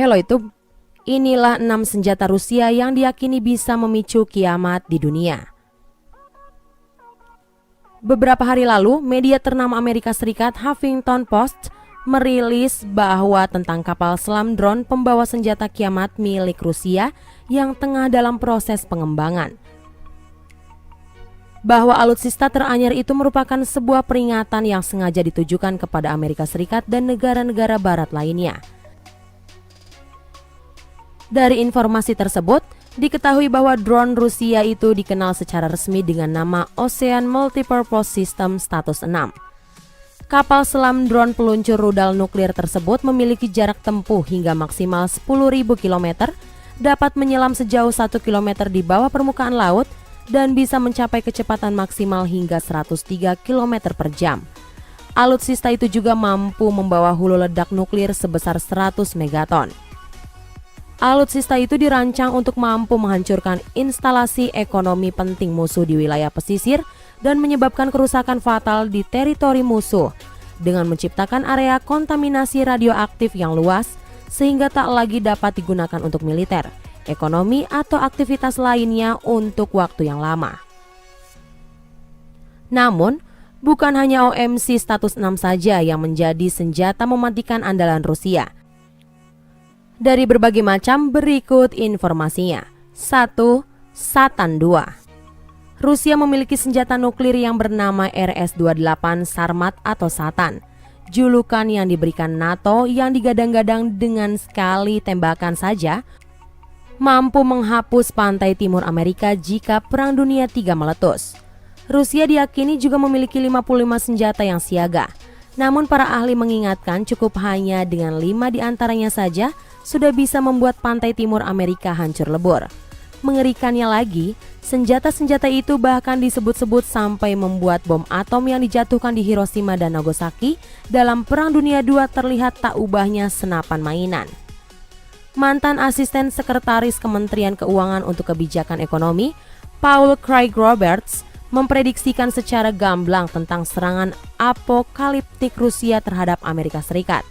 Hello YouTube, inilah 6 senjata Rusia yang diyakini bisa memicu kiamat di dunia. Beberapa hari lalu, media ternama Amerika Serikat Huffington Post merilis bahwa tentang kapal selam drone pembawa senjata kiamat milik Rusia yang tengah dalam proses pengembangan. Bahwa alutsista teranyar itu merupakan sebuah peringatan yang sengaja ditujukan kepada Amerika Serikat dan negara-negara barat lainnya. Dari informasi tersebut, diketahui bahwa drone Rusia itu dikenal secara resmi dengan nama Ocean Multipurpose System Status 6. Kapal selam drone peluncur rudal nuklir tersebut memiliki jarak tempuh hingga maksimal 10.000 km, dapat menyelam sejauh 1 km di bawah permukaan laut, dan bisa mencapai kecepatan maksimal hingga 103 km per jam. Alutsista itu juga mampu membawa hulu ledak nuklir sebesar 100 megaton. Alutsista itu dirancang untuk mampu menghancurkan instalasi ekonomi penting musuh di wilayah pesisir dan menyebabkan kerusakan fatal di teritori musuh dengan menciptakan area kontaminasi radioaktif yang luas sehingga tak lagi dapat digunakan untuk militer, ekonomi atau aktivitas lainnya untuk waktu yang lama. Namun, bukan hanya OMC status 6 saja yang menjadi senjata mematikan andalan Rusia. Dari berbagai macam berikut informasinya. 1. Satan 2. Rusia memiliki senjata nuklir yang bernama RS-28 Sarmat atau Satan. Julukan yang diberikan NATO yang digadang-gadang dengan sekali tembakan saja mampu menghapus pantai timur Amerika jika Perang Dunia III meletus. Rusia diyakini juga memiliki 55 senjata yang siaga. Namun para ahli mengingatkan cukup hanya dengan 5 diantaranya saja sudah bisa membuat pantai timur Amerika hancur lebur. Mengerikannya lagi, senjata-senjata itu bahkan disebut-sebut sampai membuat bom atom yang dijatuhkan di Hiroshima dan Nagasaki dalam Perang Dunia II terlihat tak ubahnya senapan mainan. Mantan asisten sekretaris Kementerian Keuangan untuk Kebijakan Ekonomi, Paul Craig Roberts, memprediksikan secara gamblang tentang serangan apokaliptik Rusia terhadap Amerika Serikat.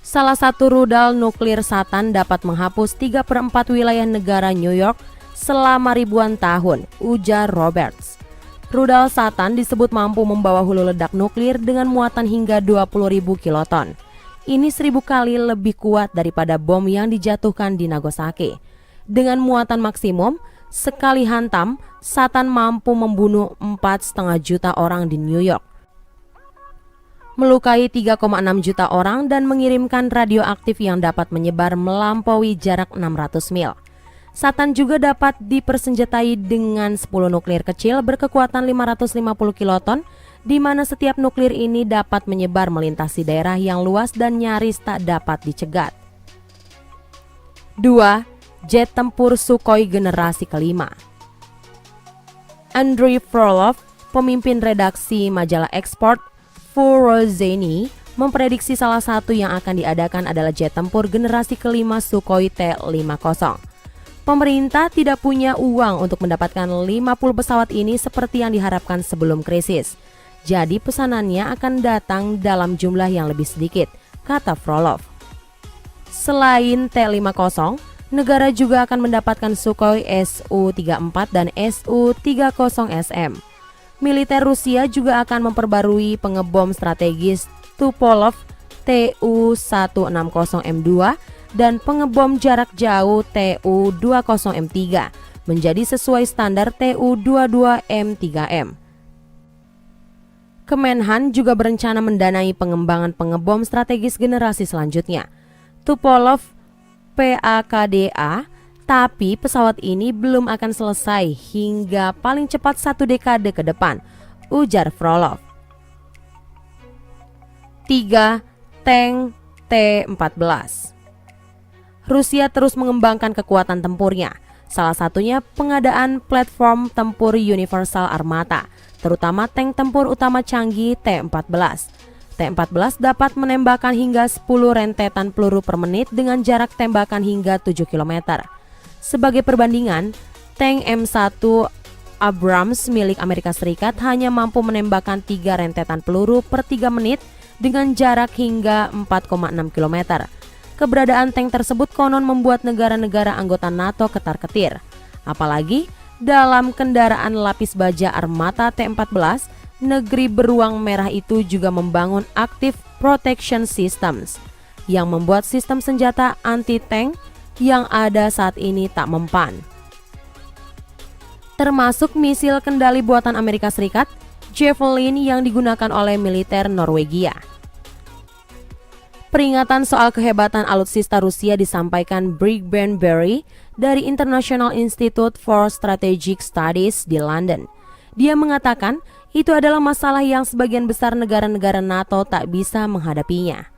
Salah satu rudal nuklir Satan dapat menghapus 3/4 wilayah negara New York selama ribuan tahun, ujar Roberts. Rudal Satan disebut mampu membawa hulu ledak nuklir dengan muatan hingga 20.000 kiloton. Ini 1.000 kali lebih kuat daripada bom yang dijatuhkan di Nagasaki. Dengan muatan maksimum, sekali hantam, Satan mampu membunuh 4,5 juta orang di New York, melukai 3,6 juta orang dan mengirimkan radioaktif yang dapat menyebar melampaui jarak 600 mil. Satan juga dapat dipersenjatai dengan 10 nuklir kecil berkekuatan 550 kiloton, di mana setiap nuklir ini dapat menyebar melintasi daerah yang luas dan nyaris tak dapat dicegat. 2. Jet tempur Sukhoi generasi kelima. Andrei Frolov, pemimpin redaksi majalah ekspor Vorozheny, memprediksi salah satu yang akan diadakan adalah jet tempur generasi kelima Sukhoi T-50. Pemerintah tidak punya uang untuk mendapatkan 50 pesawat ini seperti yang diharapkan sebelum krisis. Jadi pesanannya akan datang dalam jumlah yang lebih sedikit, kata Frolov. Selain T-50, negara juga akan mendapatkan Sukhoi Su-34 dan Su-30SM. Militer Rusia juga akan memperbarui pengebom strategis Tupolev Tu-160M2 dan pengebom jarak jauh Tu-20M3 menjadi sesuai standar Tu-22M3M. Kemenhan juga berencana mendanai pengembangan pengebom strategis generasi selanjutnya, Tupolev PAKDA, tapi pesawat ini belum akan selesai hingga paling cepat 1 dekade ke depan, ujar Frolov. 3. Tank T-14. Rusia terus mengembangkan kekuatan tempurnya, salah satunya pengadaan platform tempur Universal Armata, terutama tank tempur utama canggih T-14. T-14 dapat menembakkan hingga 10 rentetan peluru per menit dengan jarak tembakan hingga 7 km. Sebagai perbandingan, tank M1 Abrams milik Amerika Serikat hanya mampu menembakkan 3 rentetan peluru per 3 menit dengan jarak hingga 4,6 km. Keberadaan tank tersebut konon membuat negara-negara anggota NATO ketar-ketir. Apalagi dalam kendaraan lapis baja armata T-14, negeri beruang merah itu juga membangun Active Protection Systems yang membuat sistem senjata anti-tank yang ada saat ini tak mempan. Termasuk misil kendali buatan Amerika Serikat, Javelin yang digunakan oleh militer Norwegia. Peringatan soal kehebatan alutsista Rusia disampaikan Brigben Berry dari International Institute for Strategic Studies di London. Dia mengatakan itu adalah masalah yang sebagian besar negara-negara NATO tak bisa menghadapinya.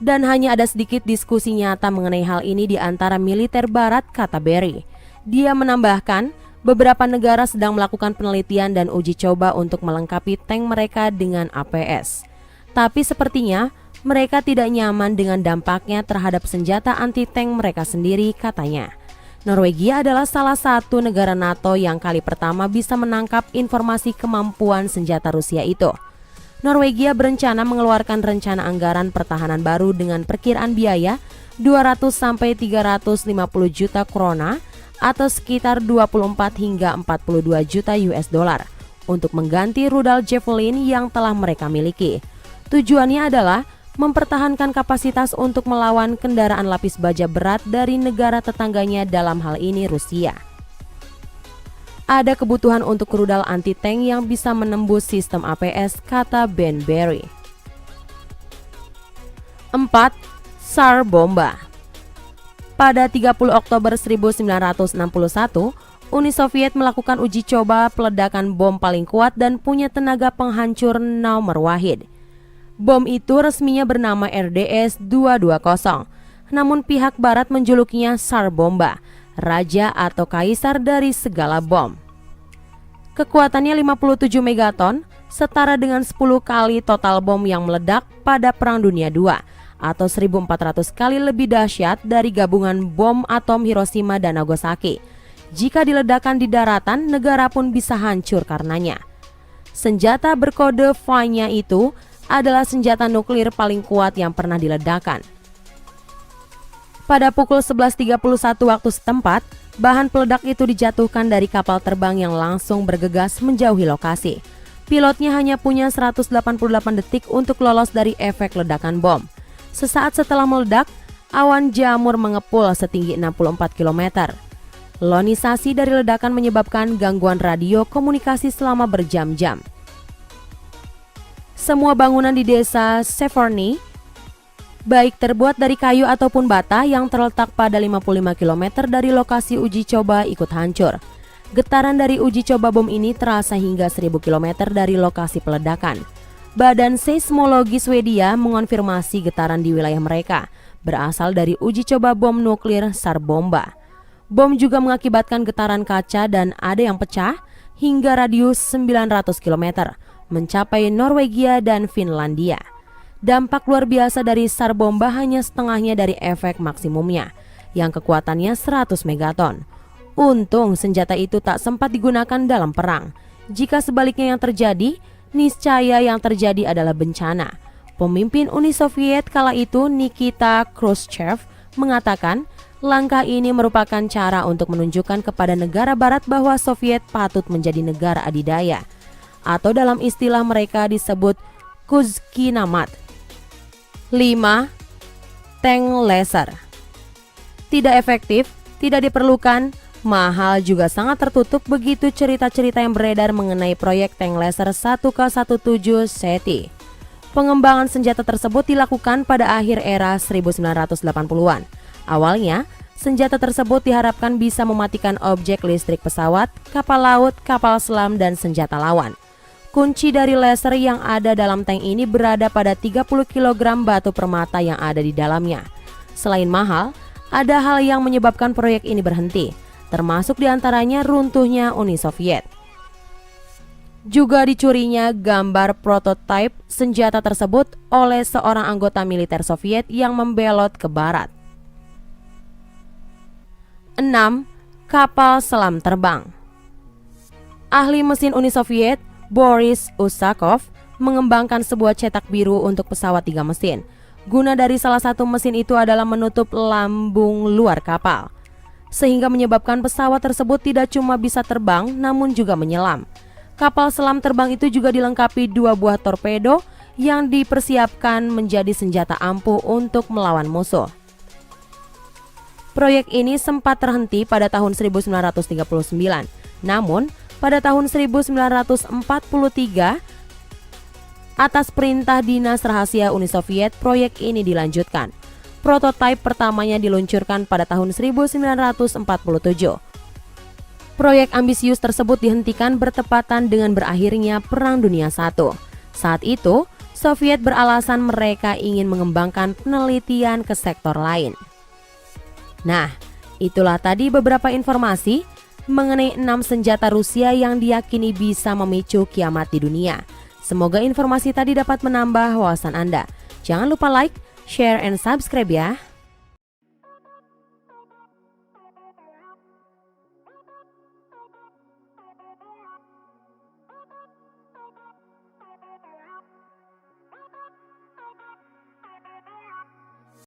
Dan hanya ada sedikit diskusi nyata mengenai hal ini di antara militer barat, kata Berry. Dia menambahkan, beberapa negara sedang melakukan penelitian dan uji coba untuk melengkapi tank mereka dengan APS. Tapi sepertinya mereka tidak nyaman dengan dampaknya terhadap senjata anti-tank mereka sendiri, katanya. Norwegia adalah salah satu negara NATO yang kali pertama bisa menangkap informasi kemampuan senjata Rusia itu. Norwegia berencana mengeluarkan rencana anggaran pertahanan baru dengan perkiraan biaya 200-350 juta krona atau sekitar 24 hingga 42 juta US dollar untuk mengganti rudal Javelin yang telah mereka miliki. Tujuannya adalah mempertahankan kapasitas untuk melawan kendaraan lapis baja berat dari negara tetangganya, dalam hal ini Rusia. Ada kebutuhan untuk rudal anti-tank yang bisa menembus sistem APS, kata Ben Berry. 4. SAR bomba. Pada 30 Oktober 1961, Uni Soviet melakukan uji coba peledakan bom paling kuat dan punya tenaga penghancur nomor wahid. Bom itu resminya bernama RDS-220, namun pihak barat menjulukinya SAR bomba, raja atau kaisar dari segala bom. Kekuatannya 57 megaton, setara dengan 10 kali total bom yang meledak pada Perang Dunia II, atau 1.400 kali lebih dahsyat dari gabungan bom atom Hiroshima dan Nagasaki. Jika diledakkan di daratan, negara pun bisa hancur karenanya. Senjata berkode V-nya itu adalah senjata nuklir paling kuat yang pernah diledakkan. Pada pukul 11.31 waktu setempat, bahan peledak itu dijatuhkan dari kapal terbang yang langsung bergegas menjauhi lokasi. Pilotnya hanya punya 188 detik untuk lolos dari efek ledakan bom. Sesaat setelah meledak, awan jamur mengepul setinggi 64 km. Ionisasi dari ledakan menyebabkan gangguan radio komunikasi selama berjam-jam. Semua bangunan di desa Severny, baik terbuat dari kayu ataupun bata yang terletak pada 55 km dari lokasi uji coba, ikut hancur. Getaran dari uji coba bom ini terasa hingga 1000 km dari lokasi peledakan. Badan Seismologi Swedia mengonfirmasi getaran di wilayah mereka berasal dari uji coba bom nuklir SAR bomba. Bom juga mengakibatkan getaran kaca dan ada yang pecah hingga radius 900 km. Mencapai Norwegia dan Finlandia. Dampak luar biasa dari SAR bomba hanya setengahnya dari efek maksimumnya, yang kekuatannya 100 megaton. Untung senjata itu tak sempat digunakan dalam perang. Jika sebaliknya yang terjadi, niscaya yang terjadi adalah bencana. Pemimpin Uni Soviet kala itu, Nikita Khrushchev, mengatakan langkah ini merupakan cara untuk menunjukkan kepada negara barat bahwa Soviet patut menjadi negara adidaya, atau dalam istilah mereka disebut Kuzhkinamat. 5. Tank laser. Tidak efektif, tidak diperlukan, mahal, juga sangat tertutup, begitu cerita-cerita yang beredar mengenai proyek tank laser 1K17 SETI. Pengembangan senjata tersebut dilakukan pada akhir era 1980-an. Awalnya, senjata tersebut diharapkan bisa mematikan objek listrik pesawat, kapal laut, kapal selam, dan senjata lawan. Kunci dari laser yang ada dalam tank ini berada pada 30 kg batu permata yang ada di dalamnya. Selain mahal, ada hal yang menyebabkan proyek ini berhenti, termasuk diantaranya runtuhnya Uni Soviet. Juga dicurinya gambar prototipe senjata tersebut oleh seorang anggota militer Soviet yang membelot ke barat. 6. Kapal selam terbang. Ahli mesin Uni Soviet Boris Usakov mengembangkan sebuah cetak biru untuk pesawat 3 mesin. Guna dari salah satu mesin itu adalah menutup lambung luar kapal, sehingga menyebabkan pesawat tersebut tidak cuma bisa terbang namun juga menyelam. Kapal selam terbang itu juga dilengkapi 2 buah torpedo yang dipersiapkan menjadi senjata ampuh untuk melawan musuh. Proyek ini sempat terhenti pada tahun 1939, namun pada tahun 1943 atas perintah Dinas Rahasia Uni Soviet, proyek ini dilanjutkan. Prototipe pertamanya diluncurkan pada tahun 1947. Proyek ambisius tersebut dihentikan bertepatan dengan berakhirnya Perang Dunia I. Saat itu, Soviet beralasan mereka ingin mengembangkan penelitian ke sektor lain. Nah, itulah tadi beberapa informasi mengenai 6 senjata Rusia yang diyakini bisa memicu kiamat di dunia. Semoga informasi tadi dapat menambah wawasan Anda. Jangan lupa like, share, and subscribe ya.